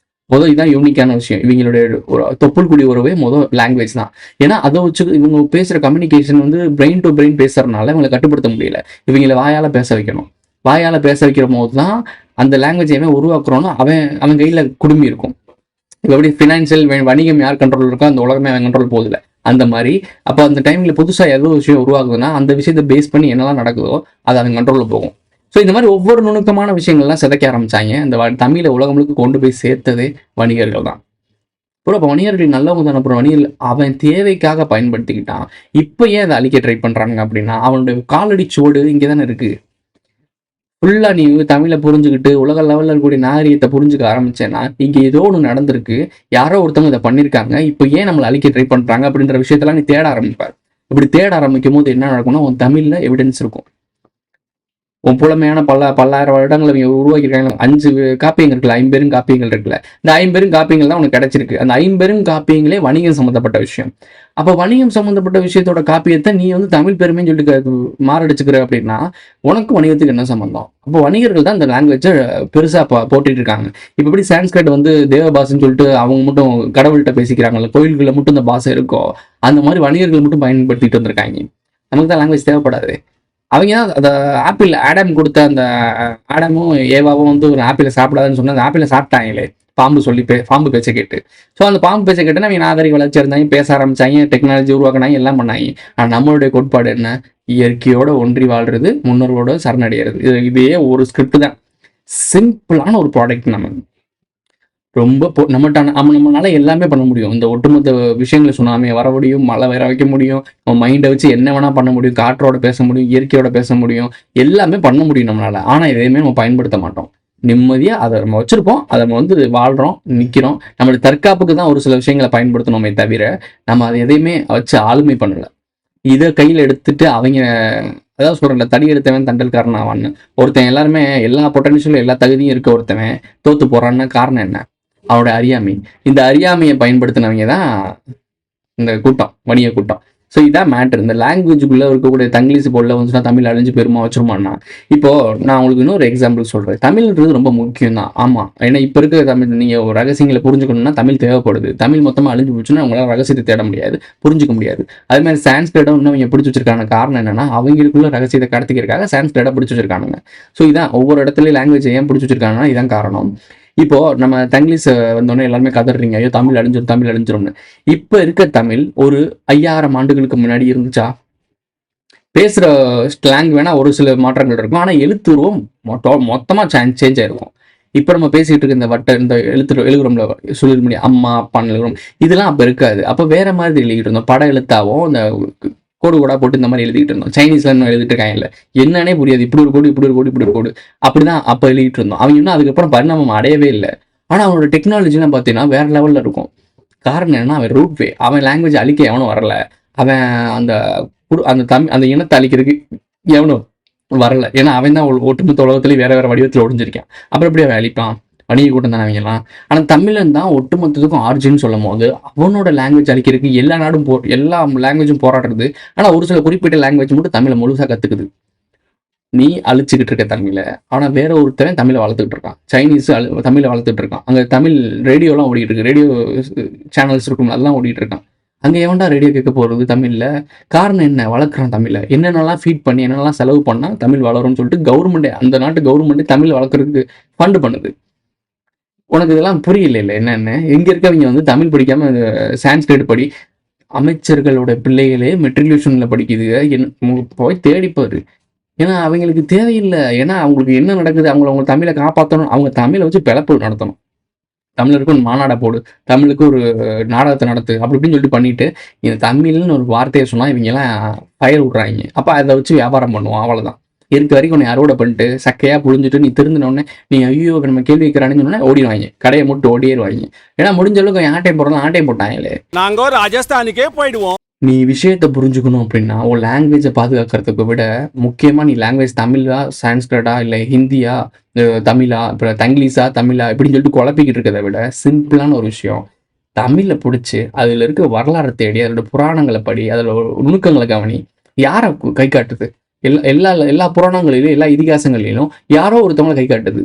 முதல் இதுதான் யூனிக்கான விஷயம், இவங்களுடைய ஒரு தொப்புள் குடி உறவே முதல் லாங்குவேஜ் தான். ஏன்னா அதை வச்சு இவங்க பேசுற கம்யூனிகேஷன் வந்து பிரெயின் டு பிரெயின் பேசுறதுனால இவங்களை கட்டுப்படுத்த முடியல. இவங்களை வாயால பேச வைக்கணும். வாயால பேச வைக்கிற போது தான் அந்த லாங்குவேஜ் எவன் உருவாக்குறோன்னா அவன் கையில குடும்பி இருக்கும். இப்போ எப்படி ஃபினான்சியல் வணிகம் யார் கண்ட்ரோல் இருக்கோ அந்த உலகமே அவன் கண்ட்ரோல் போகுதுல, அந்த மாதிரி. அப்போ அந்த டைம்ல புதுசா ஏதோ விஷயம் உருவாகுதுன்னா அந்த விஷயத்தை பேஸ் பண்ணி என்னெல்லாம் நடக்குதோ அது அவன் கண்ட்ரோல்ல போகும். ஸோ இந்த மாதிரி ஒவ்வொரு நுணுக்கமான விஷயங்கள்லாம் சிதைக்க ஆரம்பிச்சாங்க. இந்த தமிழை உலகங்களுக்கு கொண்டு போய் சேர்த்ததே வணிகர்கள் தான். இப்போ வணிகர்கள் நல்லவங்க தானே, அப்புறம் வணிகர்கள் அவன் தேவைக்காக பயன்படுத்திக்கிட்டான். இப்போ ஏன் அதை அழிக்க ட்ரை பண்றாங்க அப்படின்னா, அவனுடைய காலடி சுவடு இங்கே தானே இருக்கு. ஃபுல்லா நீ தமிழை புரிஞ்சுக்கிட்டு உலக லெவலில் இருக்கக்கூடிய நாகரிகத்தை புரிஞ்சுக்க ஆரம்பிச்சேன்னா இங்க ஏதோ ஒன்று நடந்திருக்கு, யாரோ ஒருத்தவங்க இதை பண்ணியிருக்காங்க, இப்போ ஏன் நம்மளை அழிக்க ட்ரை பண்றாங்க அப்படின்ற விஷயத்தெல்லாம் நீ தேட ஆரம்பிப்பார். இப்படி தேட ஆரம்பிக்கும் போது என்ன நடக்கும்னா, உன் தமிழ்ல எவிடன்ஸ் இருக்கும். உன் புலமையான பல்லாயிரம் வருடங்கள் அவங்க உருவாக்கியிருக்காங்க. 5 காப்பியங்கள் இருக்குல்ல, 50 காப்பியங்கள் இருக்குல்ல, இந்த 50 காப்பியங்கள் தான் உனக்கு கிடைச்சிருக்கு. அந்த 50 காப்பியங்களே வணிகம் சம்மந்தப்பட்ட விஷயம். அப்போ வணிகம் சம்மந்தப்பட்ட விஷயத்தோட காப்பியத்தை நீ வந்து தமிழ் பெருமைன்னு சொல்லிட்டு மாரடிச்சுக்கிற அப்படின்னா உனக்கு வணிகத்துக்கு என்ன சம்பந்தம்? அப்போ வணிகர்கள் தான் இந்த லாங்குவேஜை பெருசா போட்டிட்டு இருக்காங்க. இப்போ எப்படி சான்ஸ்கிரிட் வந்து தேவ பாஷைன்னு சொல்லிட்டு அவங்க மட்டும் கடவுள்கிட்ட பேசிக்கிறாங்கல்ல, கோயில்களில் மட்டும் இந்த பாஷை இருக்கோ, அந்த மாதிரி வணிகர்கள் மட்டும் பயன்படுத்திட்டு வந்திருக்காங்க. நமக்கு தான் லாங்குவேஜ் தேவைப்படாது. அவங்க தான் அந்த ஆப்பிள் ஆடம் கொடுத்த அந்த ஆடமும் ஏவாவும் வந்து ஒரு ஆப்பிளை சாப்பிடாதுன்னு சொன்னா அந்த ஆப்பிளை சாப்பிட்டாங்களே, பாம்பு பேச்சை கேட்டு. ஸோ அந்த பாம்பு பேச்சை கேட்டு அவங்க நாகரிக வளர்ச்சி இருந்தாங்க, பேச ஆரம்பிச்சாங்க, டெக்னாலஜி உருவாக்கினாங்க, எல்லாம் பண்ணாங்க. ஆனால் நம்மளுடைய கோட்பாடு என்ன? இயற்கையோட ஒன்றி வாழ்றது, முன்னோர்களோட சரணடைகிறது. இதே ஒரு ஸ்கிரிப்ட் தான், சிம்பிளான ஒரு ப்ராடக்ட். ரொம்ப நம்மளால எல்லாமே பண்ண முடியும். இந்த ஒட்டுமொத்த விஷயங்களை சுனாமி வர முடியும், மழை வர வைக்க முடியும், நம்ம மைண்டை வச்சு என்ன வேணா பண்ண முடியும், காற்றோட பேச முடியும், இயற்கையோட பேச முடியும், எல்லாமே பண்ண முடியும் நம்மளால. ஆனா எதையுமே நம்ம பயன்படுத்த மாட்டோம். நிம்மதியா அதை நம்ம வச்சிருப்போம், அதை நம்ம வந்து வாழ்றோம், நிக்கிறோம். நம்மளுடைய தற்காப்புக்கு தான் ஒரு சில விஷயங்களை பயன்படுத்தணுமே தவிர நம்ம அதை எதையுமே வச்சு ஆளுமை பண்ணல. இதை கையில் எடுத்துட்டு அவங்க அதாவது சொல்றேன்ல, தடி எடுத்தவன் தண்டல்காரன் ஆவான்னு. ஒருத்தன் எல்லாருமே எல்லா பொட்டன்ஷியலும் எல்லா தகுதியும் இருக்க ஒருத்தவன் தோத்து போறான்னு காரணம் என்ன? அவனோட அறியாமை. இந்த அறியாமையை பயன்படுத்தினவங்க தான் இந்த கூட்டம், வணிக கூட்டம். ஸோ இதான் மேட்டர். இந்த லாங்குவேஜுக்குள்ள இருக்கக்கூடிய தங்கிலீஷ் பொருளை வந்துச்சுன்னா தமிழ் அழிஞ்சு பெருமா வச்சிருமான்னா, இப்போ நான் உங்களுக்கு இன்னொரு எக்ஸாம்பிள் சொல்றேன். தமிழ்ன்றது ரொம்ப முக்கியம் தான், ஆமா. ஏன்னா இப்ப இருக்கிற தமிழ் நீங்க ஒரு ரகசியங்களை புரிஞ்சுக்கணும்னா தமிழ் தேவைப்படுது. தமிழ் மொத்தமா அழிஞ்சு போச்சுன்னா உங்களால ரகசியத்தை தேட முடியாது, புரிஞ்சுக்க முடியாது. அதே மாதிரி சான்ஸ்கிரிட்டும் இன்னும் அவங்க பிடிச்சி வச்சிருக்கான காரணம் என்னன்னா, அவங்களுக்குள்ள ரகசியத்தை கடத்திக்கிறதுக்காக சான்ஸ்கிரிட்டை பிடிச்சி வச்சிருக்கானுங்க. ஸோ இதான் ஒவ்வொரு இடத்துலயும் லாங்குவேஜ் ஏன் பிடிச்சி வச்சிருக்காங்கன்னா இதான் காரணம். இப்போ நம்ம தங்கிலீஷ் வந்தோடனே எல்லாருமே கதறீங்க, ஐயோ தமிழ் அழிஞ்சிரும்னு. இப்ப இருக்க தமிழ் ஒரு 5000 ஆண்டுகளுக்கு முன்னாடி இருந்துச்சா? பேசுற ஸ்லாங் வேணா ஒரு சில மாற்றங்கள் இருக்கும், ஆனா எழுத்துருவம் மொத்தமா சேஞ்ச் ஆயிருக்கும். இப்ப நம்ம பேசிட்டு இருக்க இந்த எழுதுறோம்ல, சொல்லிட முடியும் அம்மா அப்பான்னு எழுதுறோம், இதெல்லாம் அப்ப இருக்காது. அப்ப வேற மாதிரி எழுதிட்டு இருந்தோம், பட எழுத்தாவும் இந்த கோடு கோடா போட்டு இந்த மாதிரி எழுதிட்டு இருந்தோம். சைனீஸ்ல இன்னும் எழுதிட்டு இருக்காங்க இல்ல, என்னன்னே புரியாது, இப்படி ஒரு கோடு இப்படி ஒரு கோடு இப்படி ஒரு கோடு, அப்படிதான் அப்ப எழுதிட்டு இருந்தோம். அவங்க இன்னும் அதுக்கப்புறம் பரிணாமம் அடையவே இல்லை. ஆனா அவனோட டெக்னாலஜிலாம் பார்த்தீங்கன்னா வேற லெவல்ல இருக்கும். காரணம் என்னன்னா அவன் ரூட் வே, அவன் லாங்குவேஜ் அழிக்க எவனும் வரல, அவன் அந்த அந்த இனத்தை அழிக்கிறதுக்கு எவனும் வரல. ஏன்னா அவன் தான் ஒட்டுமொத்த உலகத்துலேயும் வேற வேற வடிவத்தில் ஒழிஞ்சிருக்கான். அப்புறம் எப்படி அவன் அழிப்பான்? வணிக கூட்டம் தானே அவங்கலாம். ஆனால் தமிழன் தான் ஒட்டுமொத்தத்துக்கும் ஆர்ஜின்னு சொல்லும் போது அவனோட லாங்குவேஜ் அழிக்கிறதுக்கு எல்லா நாடும் எல்லா லாங்குவேஜும் போராடுறது. ஆனால் ஒரு சில குறிப்பிட்ட லாங்குவேஜ் மட்டும் தமிழை முழுசாக கற்றுக்குது. நீ அழிச்சுக்கிட்டு இருக்க தமிழை, ஆனால் வேற ஒருத்தவன் தமிழை வளர்த்துக்கிட்டு இருக்கான். சைனீஸ் தமிழை வளர்த்துட்டு இருக்கான். அங்கே தமிழ் ரேடியோலாம் ஓடிட்டு இருக்கு, ரேடியோ சேனல்ஸ் இருக்கும், அதெல்லாம் ஓடிட்டு இருக்கான். அங்கே எவன்டா ரேடியோ கேட்க போகிறது தமிழில்? காரணம் என்ன? வளர்க்குறான் தமிழை. என்னென்னலாம் ஃபீட் பண்ணி என்னென்னலாம் செலவு பண்ணால் தமிழ் வளரும்னு சொல்லிட்டு கவர்மெண்ட்டே, அந்த நாட்டு கவர்மெண்ட்டே தமிழ் வளர்க்குறதுக்கு ஃபண்டு பண்ணுது. உனக்கு இதெல்லாம் புரியல இல்லை என்னென்னு? இங்கே இருக்கவங்க வந்து தமிழ் படிக்காமல் சான்ஸ்கிரிட் படி, அமைச்சர்களோட பிள்ளைகளே மெட்ரிகுலேஷனில் படிக்குது. போய் தேடிப்பாரு. ஏன்னா அவங்களுக்கு தேவையில்லை. ஏன்னா அவங்களுக்கு என்ன நடக்குது, அவங்க தமிழை காப்பாற்றணும், அவங்க தமிழை வச்சு பிளப்பு நடத்தணும். தமிழருக்கு ஒரு மாநாடை போடு, தமிழுக்கு ஒரு நாடகத்தை நடத்து, அப்படி இப்படின்னு சொல்லிட்டு பண்ணிட்டு இந்த தமிழ்னு ஒரு வார்த்தையை சொன்னால் இவங்கெல்லாம் பயிர் விட்றாங்க. அப்போ அதை வச்சு வியாபாரம் பண்ணுவோம், அவ்வளோதான். இருக்க வரைக்கும் உன்னை அறுவடை பண்ணிட்டு சக்கையாக புழிஞ்சிட்டு நீ திருந்தினோடனே நீ ஐயோ நம்ம கேள்வி வைக்கிறான்னு சொன்னோன்னே ஓடிடுவாங்க, கடையை மட்டும் ஓடிடுவாங்க. ஏன்னா முடிஞ்ச அளவுக்கு ஆட்டையும் போடுறோம், ஆட்டையும் போட்டாங்களே. நாங்க ராஜஸ்தானுக்கே போயிடுவோம். நீ விஷயத்தை புரிஞ்சுக்கணும் அப்படின்னா உன் லாங்குவேஜை பாதுகாக்கிறதுக்கு விட முக்கியமாக நீ லாங்குவேஜ் தமிழா சான்ஸ்கிரிட்டா இல்லை ஹிந்தியா தமிழா இப்போ தங்கிலீஷா தமிழா இப்படின்னு சொல்லிட்டு குழப்பிக்கிட்டு இருக்கிறத விட சிம்பிளான ஒரு விஷயம், தமிழை பிடிச்சி அதில் இருக்க வரலாறு தேடி அதோட புராணங்களை படி, அதில் நுணுக்கங்களை கவனி. யாரை கை காட்டுது? எல்லா புராணங்களிலும் எல்லா இதிகாசங்களிலும் யாரோ ஒருத்தவங்களை கை காட்டுது.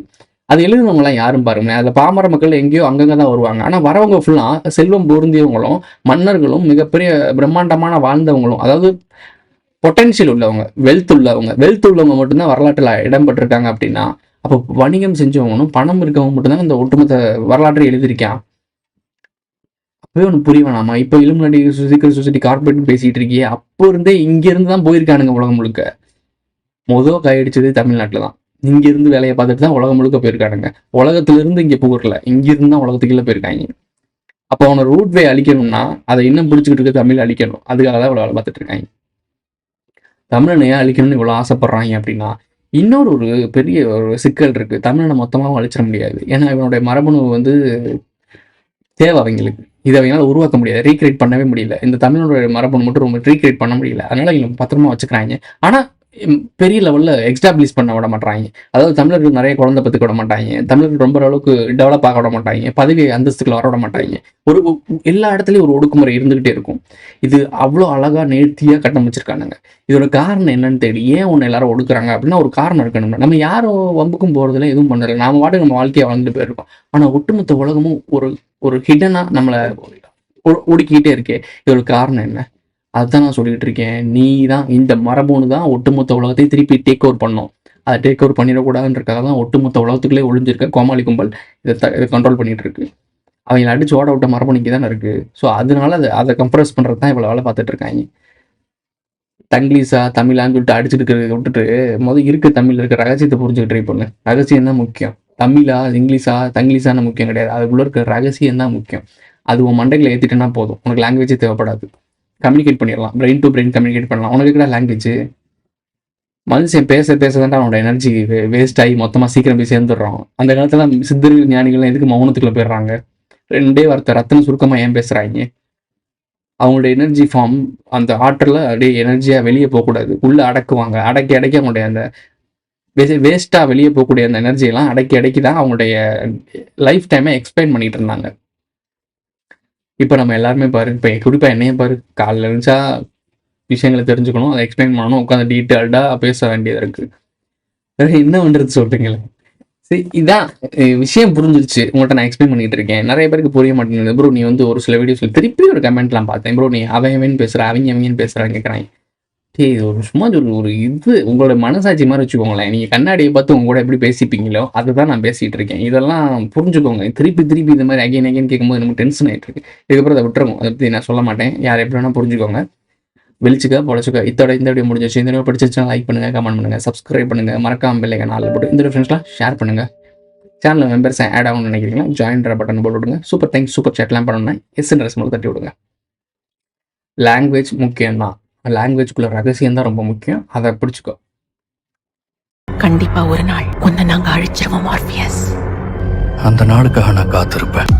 அது எழுதுனவங்களாம் யாரும் பாருங்க, அதில் பாமர மக்கள் எங்கேயோ அங்கங்கே தான் வருவாங்க. ஆனால் வரவங்க ஃபுல்லாக செல்வம் பொருந்தியவங்களும் மன்னர்களும் மிகப்பெரிய பிரம்மாண்டமான வாழ்ந்தவங்களும், அதாவது பொட்டென்ஷியல் உள்ளவங்க, வெல்த் உள்ளவங்க மட்டும்தான் வரலாற்றில் இடம்பெற்றிருக்காங்க. அப்படின்னா அப்போ வணிகம் செஞ்சவங்களும் பணம் இருக்கவங்க மட்டும்தான் இந்த ஒட்டுமொத்த வரலாற்றை எழுதியிருக்கான். அப்பவே ஒன்று புரிய வேணாமா? இப்போ இலுமினாட்டி சீக்ரெட் சொசைட்டி கார்பரேட் பேசிகிட்டு இருக்கியே, அப்போ இருந்தே இங்கேருந்து தான் போயிருக்கானுங்க உலகம் முழுக்க. மொதல் கையடிச்சது தமிழ்நாட்டில் தான். இங்கிருந்து வேலையை பார்த்துட்டு தான் உலகம் முழுக்க போயிருக்கானுங்க. உலகத்திலிருந்து இங்கே போகல, இங்கிருந்து தான் உலகத்துக்குள்ள போயிருக்காங்க. அப்போ அவனை ரூட் வே அழிக்கணும்னா அதை இன்னும் பிடிச்சிக்கிட்டு இருக்க தமிழ் அழிக்கணும். அதுக்காக தான் இவ்வளோ வேலை பார்த்துட்டு இருக்காங்க. தமிழனையே அழிக்கணும்னு இவ்வளோ ஆசைப்படுறாங்க அப்படின்னா இன்னொரு ஒரு பெரிய ஒரு சிக்கல் இருக்கு. தமிழனை மொத்தமாகவும் அழிச்சிட முடியாது. ஏன்னா இவனுடைய மரபணு வந்து தேவை அவங்களுக்கு. இதை அவங்களால உருவாக்க முடியாது, ரீக்ரியேட் பண்ணவே முடியல. இந்த தமிழோட மரபணு மட்டும் ரொம்ப ரீக்ரியேட் பண்ண முடியல. அதனால இவங்க பத்திரமா வச்சுக்கிறாங்க. ஆனால் பெரிய லெவலில் எக்ஸ்டாப்ளிஷ் பண்ண விட மாட்டாங்க. அதாவது தமிழர்கள் நிறைய குழந்தை பற்றி விட மாட்டாங்க, தமிழர்கள் ரொம்ப அளவுக்கு டெவலப் ஆக விட மாட்டாங்க, பதவி அந்தஸ்துக்கள் வர விட மாட்டாங்க. ஒரு எல்லா இடத்துலையும் ஒரு ஒடுக்குமுறை இருந்துகிட்டே இருக்கும். இது அவ்வளோ அழகாக நேர்த்தியாக கட்டமைச்சிருக்கானுங்க. இதோட காரணம் என்னன்னு தேடி ஏன் ஒன்று எல்லாரும் ஒடுக்குறாங்க அப்படின்னா ஒரு காரணம் இருக்கணும். நம்ம யாரும் வம்புக்கும் போகிறதுல எதுவும் பண்ணல, நாம வாட்டு நம்ம வாழ்க்கையை வாழ்ந்துட்டு போயிருக்கோம். ஆனால் ஒட்டுமொத்த உலகமும் ஒரு ஹிடனாக நம்மளை ஒடுக்கிக்கிட்டே இருக்கே. இதோட காரணம் என்ன? அதுதான் நான் சொல்லிட்டு இருக்கேன். நீ தான் இந்த மரபணு தான் ஒட்டுமொத்த உலகத்தையும் திருப்பி டேக் ஓவர் பண்ணோம். அதை டேக் ஓவர் பண்ணிடக்கூடாதுன்றக்காக தான் ஒட்டுமொத்த உலகத்துக்குள்ளே ஒழிஞ்சிருக்க கோமாளி கும்பல் இதை கண்ட்ரோல் பண்ணிட்டு இருக்கு. அவங்களை அடிச்சு ஓட விட்ட மரபணு இங்கே தானே இருக்கு. ஸோ அதனால அதை கம்ப்ரஸ் பண்ணுறது தான் இவ்வளோ வேலை பார்த்துட்டு இருக்காங்க. தங்கிலீஷா தமிழான்னு சொல்லிட்டு அடிச்சுட்டு இருக்கிறத விட்டுட்டு முதல் இருக்க தமிழ் இருக்க ரகசியத்தை புரிஞ்சுக்கிட்டு ட்ரை பண்ணு. ரகசியம் தான் முக்கியம். தமிழா இங்கிலீஷா தங்கிலீஷான முக்கியம் கிடையாது. அதுக்குள்ள இருக்க ரகசியம் தான் முக்கியம். அது உன் மண்டைகளை ஏற்றிட்டேன்னா போதும், உனக்கு லாங்குவேஜே தேவைப்படாது. கம்யூனிகேட் பண்ணிடலாம், பிரெயின் டு பிரெயின் கம்யூனிகேட் பண்ணலாம். உனக்கு இருக்கிற லாங்குவேஜ் மனுஷன் பேச தான் அவனோட எனர்ஜி வேஸ்ட் ஆகி மொத்தமாக சீக்கிரம் போய் சேர்ந்துடுறான். அந்த காலத்தில் சித்தர்கள் ஞானிகள்லாம் எதுக்கு மௌனத்துக்குள்ள போயிடுறாங்க? 2 வார்த்தை ரத்தன சுருக்கமாக ஏன் பேசுகிறாங்க? அவங்களோட எனர்ஜி ஃபார்ம், அந்த ஆற்றலில் அப்படியே எனர்ஜியாக வெளியே போகக்கூடாது, உள்ளே அடக்குவாங்க. அடக்கி அவங்களுடைய அந்த வேஸ்ட்டாக வெளியே போகக்கூடிய அந்த எனர்ஜியெல்லாம் அடக்கி தான் அவங்களுடைய லைஃப் டைமை எக்ஸ்பிளைன் பண்ணிகிட்டு இருந்தாங்க. இப்போ நம்ம எல்லாருமே பாரு, இப்போ குறிப்பாக என்னையே பாரு, காலையில் இருந்துச்சா விஷயங்களை தெரிஞ்சுக்கணும், அதை எக்ஸ்பிளைன் பண்ணணும், உட்காந்து டீட்டெயில்டாக பேச வேண்டியதாக இருக்குது. வேறு என்ன பண்ணுறது சொல்கிறீங்களே? சரி, இதான் விஷயம் புரிஞ்சிருச்சு. உங்கள்கிட்ட நான் எக்ஸ்பிளைன் பண்ணிகிட்டு இருக்கேன். நிறைய பேருக்கு புரிய மாட்டேங்குது. ப்ரோ நீ வந்து ஒரு சில வீடியோஸில் திருப்பி ஒரு கமெண்ட்லாம் பார்த்தேன், ப்ரோ நீ அவன் பேசுகிற அவங்கன்னு பேசுகிறான்னு கேட்குறாங்க. சரி, ஒரு சும்மா ஒரு இது உங்களோட மனசாட்சி மாதிரி வச்சுக்கோங்களேன். நீங்கள் கண்ணாடியை பார்த்து உங்க கூட எப்படி பேசிப்பீங்களோ அதை தான் நான் பேசிகிட்டு இருக்கேன். இதெல்லாம் புரிஞ்சுக்கோங்க. திருப்பி இந்த மாதிரி அகைன் கேட்கும்போது நமக்கு டென்ஷன் ஆகிட்டு இருக்கு. இதுக்கப்புறம் அதை விட்டுருவோம். அதை பற்றி நான் சொல்ல மாட்டேன். யார் எப்படி வேணால் புரிஞ்சுக்கோங்க. வெளிச்சுக்க பொழைச்சுக்க. இந்த வீடியோ முடிஞ்சிச்சு. இந்த வீடியோ பிடிச்சிருச்சுன்னா லைக் பண்ணுங்கள், கமெண்ட் பண்ணுங்கள், சப்ஸ்கிரைப் பண்ணுங்கள், மறக்காம பெல் ஐகான் ஆல்ல போட்டு இந்த ஃப்ரெண்ட்ஸ்லாம் ஷேர் பண்ணுங்கள். சேனலில் மெம்பர்ஸ் ஆட் ஆகணும்னு நினைக்கிறீங்களா? ஜாயின்ற பட்டன் போட்டு விடுங்க. Super thanks. சூப்பர் சேட்லாம் பண்ணணும்னா எஸ்என்எஸ் மூலம் தட்டி விடுங்க. லாங்குவேஜ் முக்கியம்தான். லாங்குவேஜ்குள்ள ரகசியம் தான் ரொம்ப முக்கியம். அதை பிடிச்சிக்கோ. கண்டிப்பா ஒரு நாள் உன்னை நாங்க அழிச்சிருவோம் மார்பியஸ். அந்த நாளுக்காக நான் காத்திருப்பேன்.